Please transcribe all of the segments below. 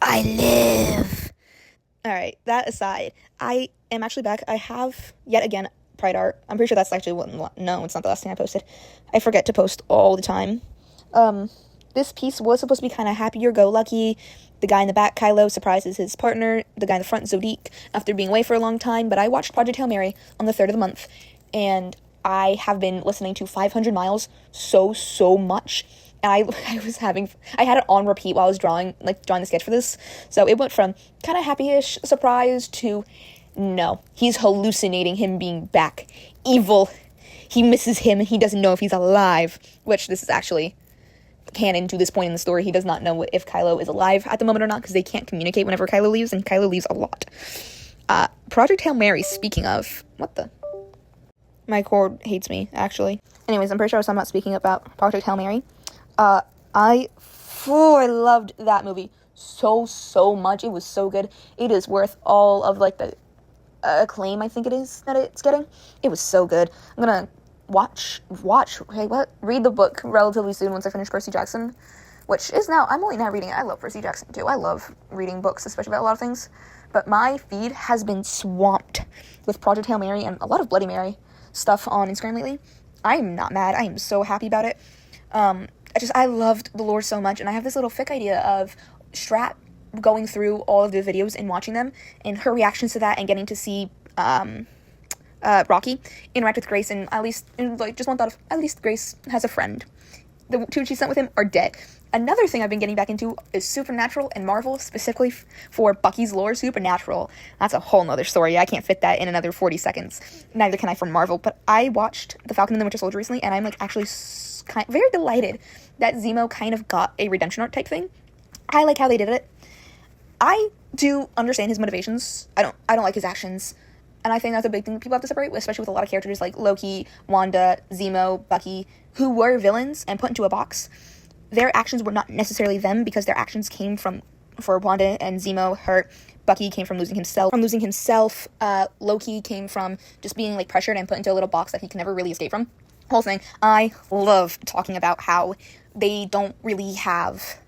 I live. All right, that aside, I am actually back. I have, yet again, Pride Art. I'm pretty sure that's actually what, no, it's not the last thing I posted. I forget to post all the time. This piece was supposed to be kind of happier-go-lucky. The guy in the back, Kylo, surprises his partner. The guy in the front, Zodique, after being away for a long time. But I watched Project Hail Mary on the 3rd of the month, and I have been listening to 500 Miles so much. And I had it on repeat while I was drawing the sketch for this. So it went from kind of happy-ish surprise to, no, he's hallucinating him being back. Evil. He misses him, and he doesn't know if he's alive. Which, this is actually canon to this point in the story. He does not know if Kylo is alive at the moment or not, because they can't communicate whenever Kylo leaves, and Kylo leaves a lot. Project Hail Mary, speaking of... What the... My cord hates me, actually. Anyways, I'm pretty sure I was talking about speaking about Project Hail Mary. I loved that movie so much. It was so good. It is worth all of, the acclaim I think it is that it's getting. It was so good. I'm gonna read the book relatively soon once I finish Percy Jackson, which is now, I'm only now reading it. I love Percy Jackson too. I love reading books, especially about a lot of things. But my feed has been swamped with Project Hail Mary and a lot of Bloody Mary stuff on Instagram lately. I am not mad. I am so happy about it. I loved the lore so much, and I have this little fic idea of Strat going through all of the videos and watching them, and her reactions to that, and getting to see, Rocky interact with Grace, and just one thought of, at least Grace has a friend. The two she sent with him are dead. Another thing I've been getting back into is Supernatural and Marvel, specifically for Bucky's lore. Supernatural, that's a whole nother story. I can't fit that in another 40 seconds. Neither can I for Marvel, but I watched The Falcon and the Winter Soldier recently, and I'm, actually very delighted that Zemo kind of got a redemption arc type thing. I like how they did it. I do understand his motivations. I don't like his actions. And I think that's a big thing people have to separate, especially with a lot of characters like Loki, Wanda, Zemo, Bucky, who were villains and put into a box. Their actions were not necessarily them, because their actions came from, for Wanda and Zemo, hurt. Bucky came from losing himself. Loki came from just being, pressured and put into a little box that he can never really escape from. Whole thing. I love talking about how they don't really have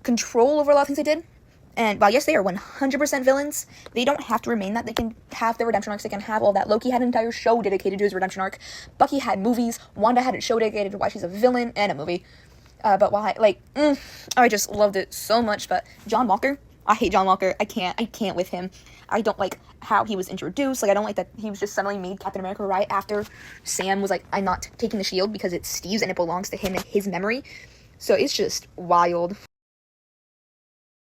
control over a lot of things they did. And while, yes, they are 100% villains, they don't have to remain that. They can have their redemption arcs. They can have all that. Loki had an entire show dedicated to his redemption arc. Bucky had movies. Wanda had a show dedicated to why she's a villain and a movie. But why, I just loved it so much. But John Walker, I hate John Walker. I can't with him. I don't like how he was introduced. I don't like that he was just suddenly made Captain America right after Sam was I'm not taking the shield because it's Steve's and it belongs to him and his memory. So it's just wild.